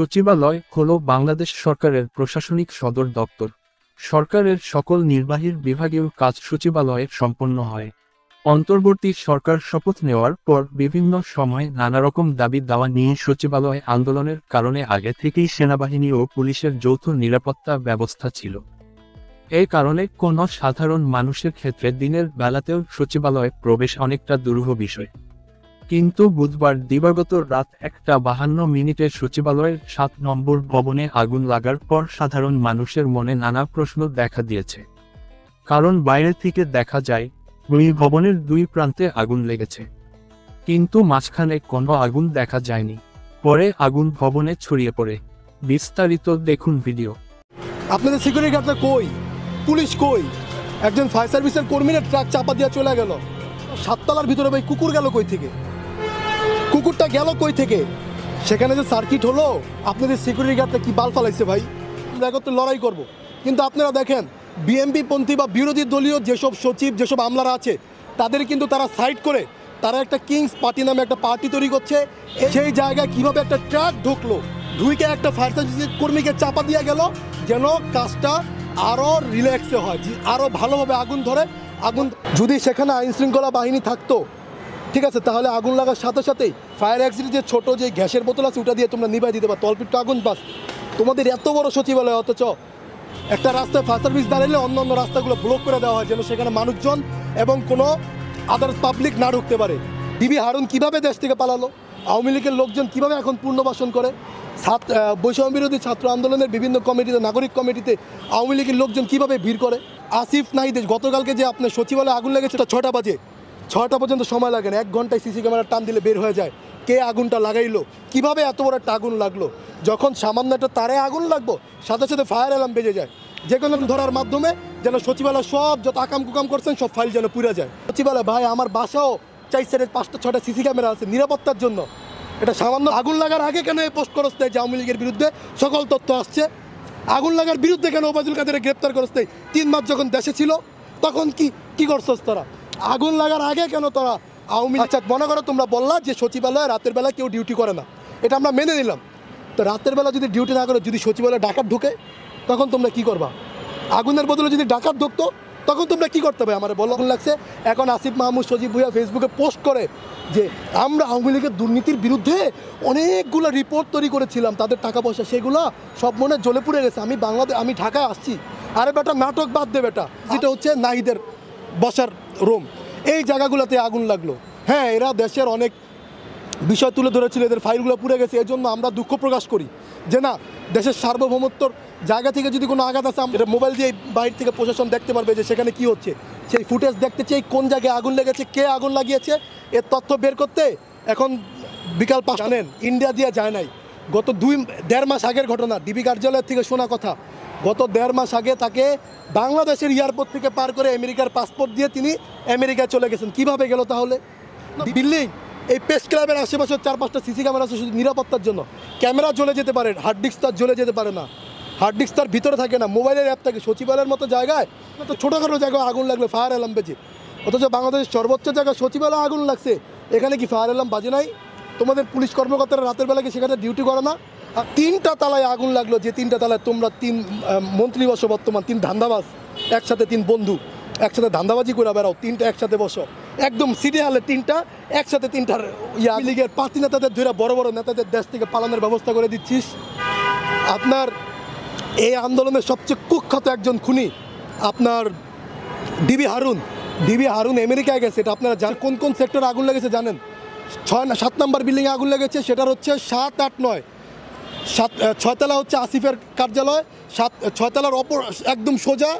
সচিবালয় হল বাংলাদেশ সরকারের প্রশাসনিক সদর দপ্তর। সরকারের সকল নির্বাহী বিভাগীয় কাজ সচিবালয়ে সম্পন্ন হয়। অন্তর্বর্তী সরকার শপথ নেওয়ার পর বিভিন্ন সময়ে নানারকম দাবি দাওয়া নিয়ে সচিবালয় আন্দোলনের কারণে আগে থেকেই সেনাবাহিনী ও পুলিশের যৌথ নিরাপত্তা ব্যবস্থা ছিল। এই কারণে কোনো সাধারণ মানুষের ক্ষেত্রে দিনের বেলাতেও সচিবালয়ে প্রবেশ অনেকটা দুরূহ বিষয়। কিন্তু বুধবার দিবাগত রাত 1:52 সচিবালয়ের 7 নম্বর ভবনে আগুন লাগার পর সাধারণ মানুষের মনে নানা প্রশ্ন দেখা দিয়েছে। কারণ বাইরে থেকে দেখা যায় ওই ভবনের 2 প্রান্তে আগুন লেগেছে, কিন্তু মাঝখানে কোনো আগুন দেখা যায়নি। পরে আগুন ভবনে ছড়িয়ে পড়ে। বিস্তারিত দেখুন ভিডিও। আপনাদের সিকিউরিটি গার্ডরা কই? পুলিশ কই? একজন ফায়ার সার্ভিসের কর্মীরা ট্রাক চাপা দিয়ে চলে গেল। 7 তলার ভিতরে ভাই কুকুর গেল কই থেকে? কুকুরটা গেল কই থেকে? সেখানে যে সার্কিট হলো, আপনাদের সিকিউরিটি গার্ডরা কি বাল ফালাইছে ভাই? আমরা একত্রে লড়াই করব, কিন্তু আপনারা দেখেন বিএনপি পন্থী বা বিরোধী দলীয় যেসব সচিব যেসব আমলারা আছে তাদের কিন্তু তারা সাইড করে তারা একটা কিংস পার্টি নামে একটা পার্টি তৈরি করছে। সেই জায়গায় কিভাবে একটা ট্রাক ঢুকলো, ঢুকে একটা ফায়ার সার্ভিসের কর্মীকে চাপা দিয়ে গেল যেন কাজটা আরও রিল্যাক্সে হয়, আরও ভালোভাবে আগুন ধরে। আগুন যদি সেখানে আইন শৃঙ্খলা বাহিনী থাকতো, ঠিক আছে, তাহলে আগুন লাগার সাথে সাথেই ফায়ার অ্যাক্সিডেন্ট যে ছোটো যে গ্যাসের বোতল আছে ওটা দিয়ে তোমরা নিভাই দিতে পারো, তল্পিট আগুন বাস। তোমাদের এত বড় সচিবালয়, অথচ একটা রাস্তায় ফায়ার সার্ভিস দাঁড়ালে অন্য অন্য রাস্তাগুলো ব্লক করে দেওয়া হয় যেন সেখানে মানুষজন এবং কোনো আদার্স পাবলিক না ঢুকতে পারে। ডিবি হারুন কিভাবে দেশ থেকে পালালো? আওয়ামী লীগের লোকজন কিভাবে এখন পুনর্বাসন করে? বৈষম্য বিরোধী ছাত্র আন্দোলনের বিভিন্ন কমিটিতে, নাগরিক কমিটিতে আওয়ামী লীগের লোকজন কিভাবে ভিড় করে? আসিফ নাহিদ গতকালকে যে আপনার সচিবালয়ে আগুন লেগেছে 6টা বাজে, 6টা পর্যন্ত সময় লাগে না, 1 ঘন্টায় সিসি ক্যামেরা টান দিলে বের হয়ে যায় কে আগুনটা লাগাইলো, কিভাবে এত বড় একটা আগুন লাগলো। যখন সামান্য একটা তারে আগুন লাগবো সাথে সাথে ফায়ার অ্যালার্ম বেজে যায়, যে কোনো ধরার মাধ্যমে যেন সচিবালয় সব যত আকাম কুকাম করছেন সব ফাইল যেন পুড়ে যায়। সচিবালয় ভাই, আমার বাসাও 4 সাইডে 5টা 6টা সিসি ক্যামেরা আছে নিরাপত্তার জন্য। এটা সামান্য আগুন লাগার আগে কেন এই পোস্ট করতে যে আওয়ামী লীগের বিরুদ্ধে সকল তথ্য আসছে? আগুন লাগার বিরুদ্ধে কেন ওবায়দুল কাদেরকে গ্রেপ্তার করতে 3 মাস যখন দেশে ছিল তখন কি করছস তোরা? আগুন লাগার আগে কেন তোরা আওয়ামী লীগ? আচ্ছা, মনে করো তোমরা বললা যে সচিবালয়ে রাতের বেলা কেউ ডিউটি করে না, এটা আমরা মেনে নিলাম। তো রাতের বেলা যদি ডিউটি না করে, যদি সচিবালয়ে ডাকাত ঢুকে, তখন তোমরা কি করবা? আগুনের বদলে যদি ডাকাত ঢুকতো তখন তোমরা কি করতে হবে আমার বলো? আগুন লাগছে। এখন আসিফ মাহমুদ, সজীব ভুইয়া ফেসবুকে পোস্ট করে যে আমরা আওয়ামী লীগের দুর্নীতির বিরুদ্ধে অনেকগুলো রিপোর্ট তৈরি করেছিলাম, তাদের টাকা পয়সা সেগুলো সব মনে জ্বলে পুড়ে গেছে, আমি ঢাকায় আসছি। আরে বেটা, নাটক বাদ দে বেটা। যেটা হচ্ছে নাহিদের বসার রুম, এই জায়গাগুলোতে আগুন লাগলো। হ্যাঁ, এরা দেশের অনেক বিষয় তুলে ধরেছিল, এদের ফাইলগুলো পুড়ে গেছে। এই জন্য আমরা দুঃখ প্রকাশ করি যে না, দেশের সার্বভৌমত্বর জায়গা থেকে যদি কোনো আঘাত আসে, এটা মোবাইল দিয়ে বাইরে থেকে প্রশাসন দেখতে পারবে যে সেখানে কি হচ্ছে। সেই ফুটেজ দেখতে চাই, কোন জায়গায় আগুন লেগেছে, কে আগুন লাগিয়েছে, এর তথ্য বের করতে এখন বিকাল 5 জানেন ইন্ডিয়া দিয়ে যায় নাই। গত 1.5 মাস আগের ঘটনা, ডিবি কার্যালয় থেকে শোনা কথা। গত 1.5 মাস আগে তাকে বাংলাদেশের এয়ারপোর্ট থেকে পার করে আমেরিকার পাসপোর্ট দিয়ে তিনি আমেরিকায় চলে গেছেন। কিভাবে গেল তাহলে? বিল্ডিং, এই প্রেস ক্লাবের আশেপাশে 4-5টা সিসি ক্যামেরা আছে শুধু নিরাপত্তার জন্য। ক্যামেরা জ্বলে যেতে পারে, হার্ড ডিস্ক তার জ্বলে যেতে পারে না, হার্ড ডিস্ক তার ভিতরে থাকে না, মোবাইলের অ্যাপ থাকে। সচিবালয়ের মতো জায়গায় তো ছোটোখাটো জায়গায় আগুন লাগলে ফায়ার অ্যালার্ম বেজে, অথচ বাংলাদেশের সর্বোচ্চ জায়গায় সচিবালয়ে আগুন লাগছে, এখানে কি ফায়ার অ্যালার্ম বাজে নাই? তোমাদের পুলিশ কর্মকর্তারা রাতের বেলা কি সেখানে ডিউটি করে না? 3টা তালায় আগুন লাগলো, যে 3টা তালায় তোমরা 3 মন্ত্রী বসো, বর্তমান 3 ধান্দাবাজ একসাথে, 3 বন্ধু একসাথে ধান্দাবাজি করে বেড়াও, 3টা একসাথে বসো একদম সিটি হলে, 3টা একসাথে, 3টার লীগের পার্টি নেতাদের ধরে বড় বড় নেতাদের দেশ থেকে পালানোর ব্যবস্থা করে দিচ্ছিস। আপনার এই আন্দোলনের সবচেয়ে কুখ্যাত একজন খুনি আপনার ডিবি হারুন আমেরিকায় গেছে। এটা আপনারা জানেন। কোন কোন সেক্টরে আগুন লেগেছে জানেন? 7 নম্বর বিল্ডিংয়ে আগুন লেগেছে, সেটার হচ্ছে 7, 8, 9, 6 তলা হচ্ছে আসিফের কার্যালয়, 6 তলার একদম সোজা